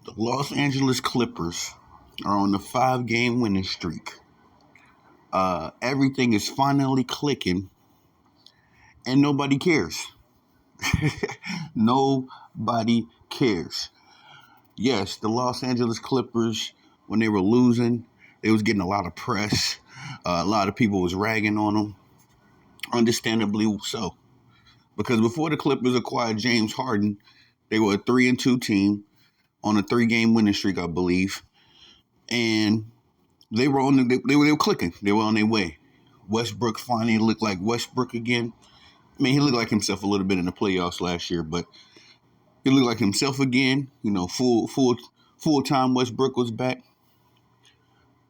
The Los Angeles Clippers are on the 5-game winning streak. Everything is finally clicking, and nobody cares. Nobody cares. Yes, the Los Angeles Clippers, when they were losing, they was getting a lot of press. A lot of people was ragging on them, understandably so. Because before the Clippers acquired James Harden, they were a 3-2 team on a 3-game winning streak, I believe, and they were clicking. They were on their way. Westbrook finally looked like Westbrook again. I mean, he looked like himself a little bit in the playoffs last year, but he looked like himself again. Full time Westbrook was back.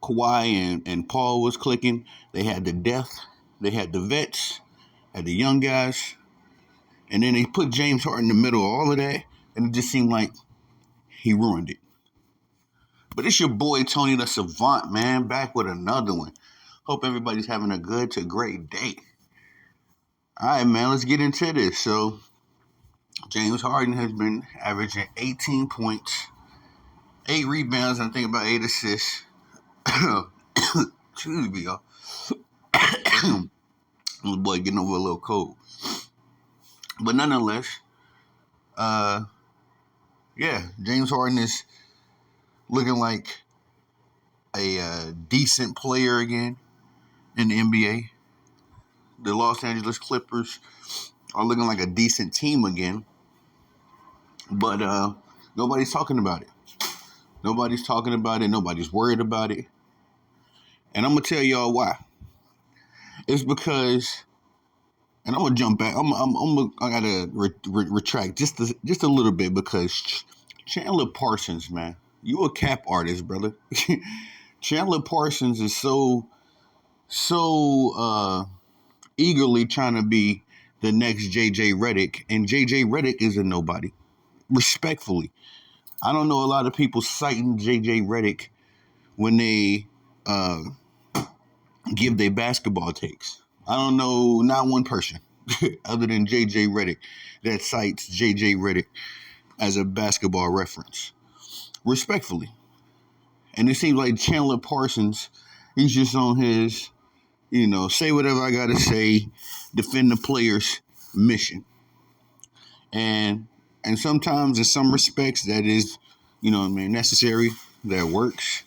Kawhi and Paul was clicking. They had the depth. They had the vets. Had the young guys. And then they put James Harden in the middle of all of that, and it just seemed like he ruined it. But it's your boy Tony the Savant, man, back with another one. Hope everybody's having a good to great day. All right, man, let's get into this. So, James Harden has been averaging 18 points, 8 rebounds, and I think about 8 assists. Excuse me, y'all. Little boy getting over a little cold. But nonetheless, James Harden is looking like a decent player again in the NBA. The Los Angeles Clippers are looking like a decent team again. But nobody's talking about it. Nobody's talking about it. Nobody's worried about it. And I'm going to tell y'all why. It's because, and I'm going to jump back. I got to retract just a little bit because Chandler Parsons, man, you a cap artist, brother. Chandler Parsons is so eagerly trying to be the next JJ Redick, and JJ Redick is a nobody. Respectfully, I don't know a lot of people citing JJ Redick when they give their basketball takes. I don't know not one person other than JJ Redick that cites JJ Redick as a basketball reference. Respectfully. And it seems like Chandler Parsons, he's just on his, say whatever I got to say, defend the player's mission. And sometimes in some respects that is, necessary, that works.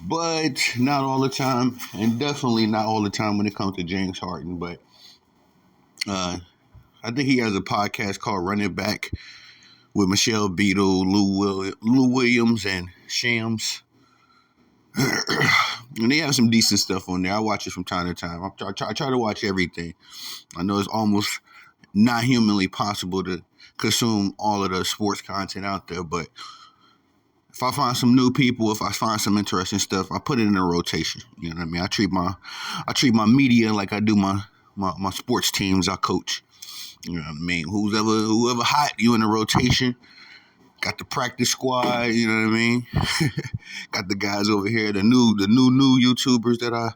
But not all the time, and definitely not all the time when it comes to James Harden. But I think he has a podcast called Run It Back with Michelle Beadle, Lou Williams, and Shams. And they have some decent stuff on there. I watch it from time to time. I try to watch everything. I know it's almost not humanly possible to consume all of the sports content out there, but if I find some new people, if I find some interesting stuff, I put it in a rotation. You know what I mean? I treat my media like I do my sports teams I coach. You know what I mean? Whoever hot, you in the rotation. Got the practice squad, you know what I mean? Got the guys over here, the new YouTubers that I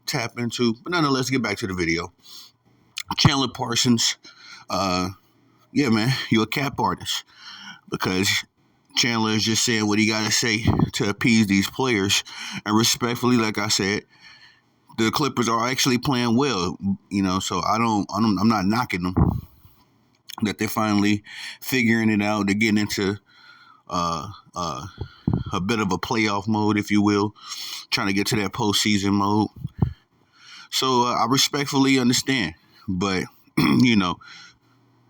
tap into. But nonetheless, get back to the video. Chandler Parsons, yeah, man, you're a cap artist. Because Chandler is just saying what he got to say to appease these players. And respectfully, like I said, the Clippers are actually playing well, so I'm not knocking them. That they're finally figuring it out. They're getting into a bit of a playoff mode, if you will, trying to get to that postseason mode. So I respectfully understand. But,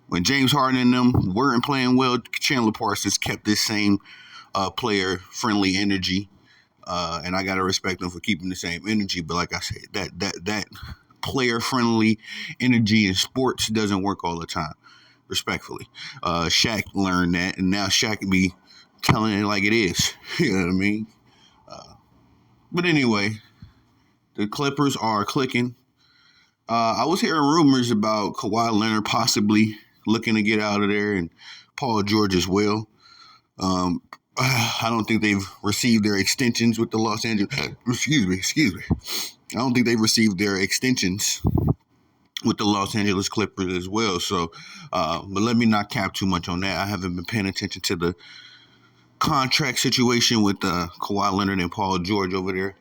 when James Harden and them weren't playing well, Chandler Parsons kept this same player-friendly energy. And I got to respect them for keeping the same energy. But like I said, that player-friendly energy in sports doesn't work all the time. Respectfully. Shaq learned that, and now Shaq can be telling it like it is. You know what I mean? But anyway, the Clippers are clicking. I was hearing rumors about Kawhi Leonard possibly looking to get out of there, and Paul George as well. I don't think they've received their extensions with the Los Angeles. Excuse me. I don't think they've received their extensions with the Los Angeles Clippers as well. So, but let me not cap too much on that. I haven't been paying attention to contract situation with Kawhi Leonard and Paul George over there.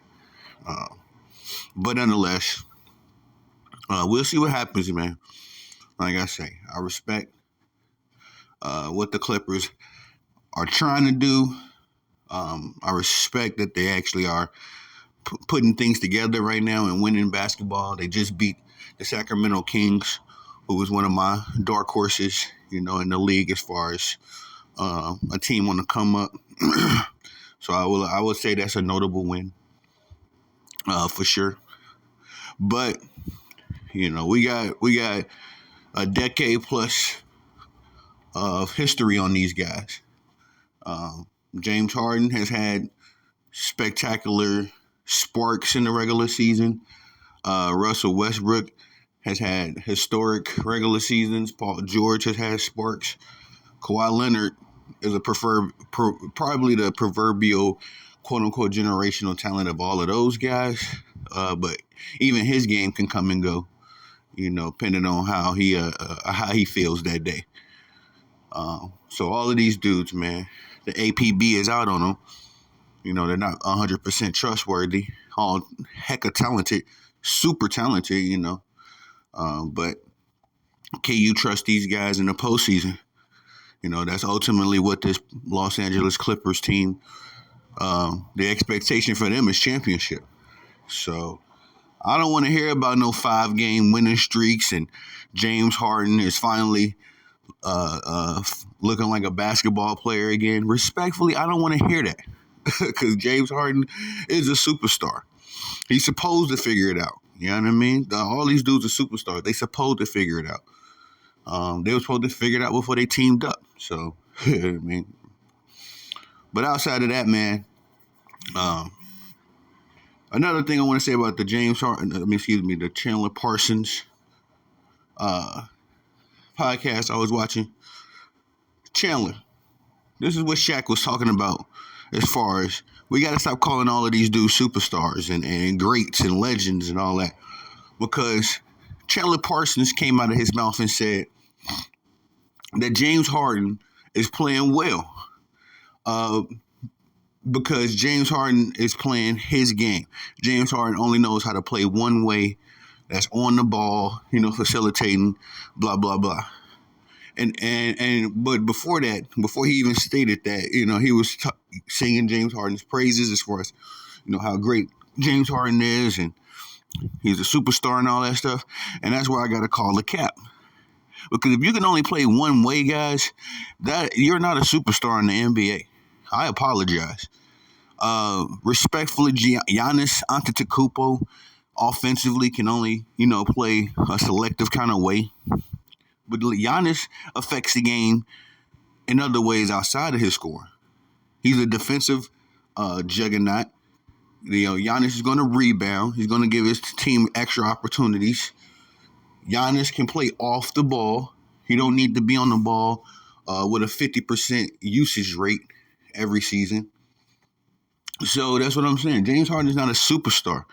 But nonetheless, we'll see what happens, man. Like I say, I respect what the Clippers are trying to do. I respect that they actually are putting things together right now and winning basketball. They just beat the Sacramento Kings, who was one of my dark horses, in the league as far as a team on the come up. So I will say that's a notable win, for sure. But we got a decade plus of history on these guys. James Harden has had spectacular sparks in the regular season. Russell Westbrook has had historic regular seasons. Paul George has had sparks. Kawhi Leonard is probably the proverbial quote-unquote generational talent of all of those guys. But even his game can come and go, depending on how he feels that day. So all of these dudes, man, the APB is out on them. They're not 100% trustworthy. All hecka talented, super talented, but can you trust these guys in the postseason? That's ultimately what this Los Angeles Clippers team, the expectation for them is championship. So I don't want to hear about no 5-game winning streaks and James Harden is finally looking like a basketball player again. Respectfully, I don't want to hear that because James Harden is a superstar. He's supposed to figure it out. You know what I mean? All these dudes are superstars. They supposed to figure it out. They were supposed to figure it out before they teamed up. So, I mean, but outside of that, man, another thing I want to say about the the Chandler Parsons podcast I was watching. Chandler, this is what Shaq was talking about as far as we got to stop calling all of these dudes superstars and greats and legends and all that, because Chandler Parsons came out of his mouth and said that James Harden is playing well because James Harden is playing his game. James Harden only knows how to play one way, that's on the ball, facilitating, blah, blah, blah. But before that, before he even stated that, he was singing James Harden's praises as far as, how great James Harden is and he's a superstar and all that stuff. And that's why I got to call the cap. Because if you can only play one way, guys, that you're not a superstar in the NBA. I apologize. Respectfully, Giannis Antetokounmpo offensively can only, play a selective kind of way. But Giannis affects the game in other ways outside of his scoring. He's a defensive juggernaut. Giannis is going to rebound. He's going to give his team extra opportunities. Giannis can play off the ball. He don't need to be on the ball with a 50% usage rate every season. So that's what I'm saying. James Harden is not a superstar.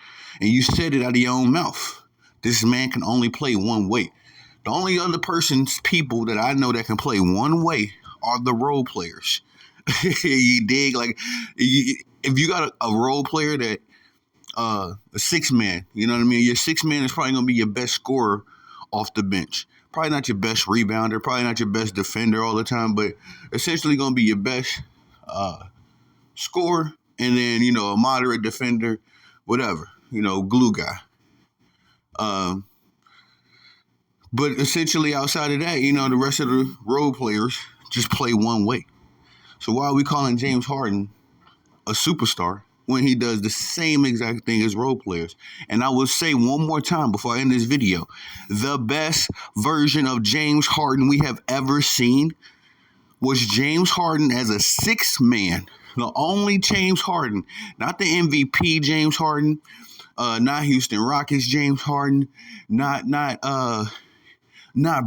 And you said it out of your own mouth. This man can only play one way. The only other people that I know that can play one way are the role players. You dig? Like, if you got a role player that, a 6-man, you know what I mean? Your 6-man is probably going to be your best scorer off the bench. Probably not your best rebounder, probably not your best defender all the time, but essentially going to be your best scorer and then, a moderate defender, whatever, glue guy. But essentially outside of that, the rest of the role players just play one way. So why are we calling James Harden a superstar when he does the same exact thing as role players? And I will say one more time before I end this video, the best version of James Harden we have ever seen was James Harden as a 6-man. The only James Harden, not the MVP James Harden, not Houston Rockets James Harden, not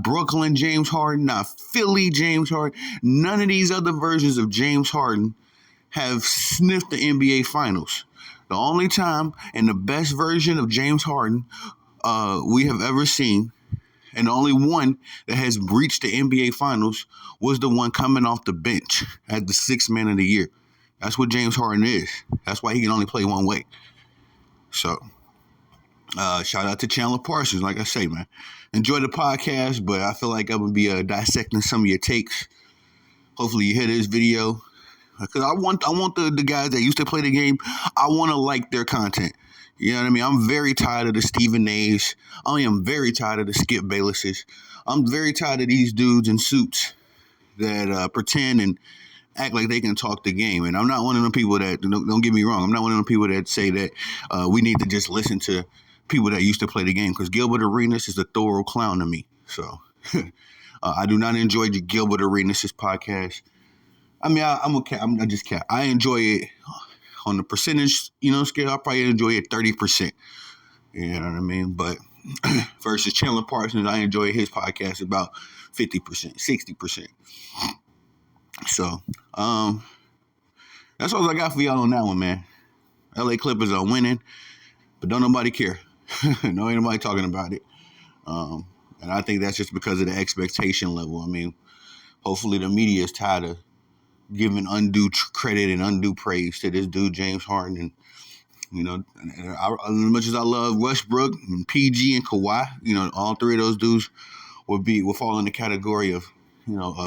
Brooklyn James Harden, not Philly James Harden. None of these other versions of James Harden have sniffed the NBA Finals. The only time and the best version of James Harden we have ever seen And the only one that has reached the NBA Finals was the one coming off the bench as the sixth man of the year. That's what James Harden is. That's why he can only play one way. So, shout out to Chandler Parsons. Like I say, man, enjoy the podcast, but I feel like I'm going to be dissecting some of your takes. Hopefully you hear this video. Because I want the guys that used to play the game, I want to like their content. You know what I mean? I'm very tired of the Stephen A's. I am very tired of the Skip Baylesses. I'm very tired of these dudes in suits that pretend and act like they can talk the game. And I'm not one of them people that, don't get me wrong, I'm not one of them people that say that we need to just listen to people that used to play the game. Because Gilbert Arenas is a thorough clown to me. So I do not enjoy Gilbert Arenas' podcast. I mean, I'm okay. I just can't. I enjoy it on the percentage, scale. I probably enjoy it 30%. You know what I mean? But versus Chandler Parsons, I enjoy his podcast about 50%, 60%. So, that's all I got for y'all on that one, man. LA Clippers are winning, but don't nobody care. No, ain't nobody talking about it. And I think that's just because of the expectation level. I mean, hopefully the media is tired of giving undue credit and undue praise to this dude, James Harden. And, as much as I love Westbrook and PG and Kawhi, all three of those dudes will fall in the category of,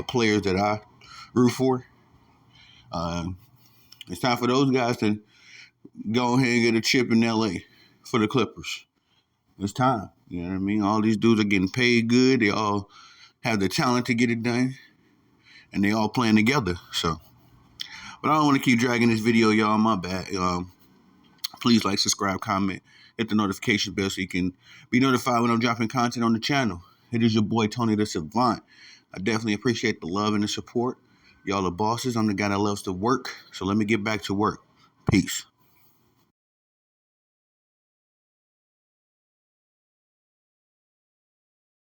players that I root for. It's time for those guys to go ahead and get a chip in LA for the Clippers. It's time. You know what I mean? All these dudes are getting paid good. They all have the talent to get it done. And they all playing together. So, but I don't want to keep dragging this video, y'all. My bad. Please like, subscribe, comment, hit the notification bell so you can be notified when I'm dropping content on the channel. It is your boy, Tony the Savant. I definitely appreciate the love and the support. Y'all are bosses. I'm the guy that loves to work. So let me get back to work. Peace.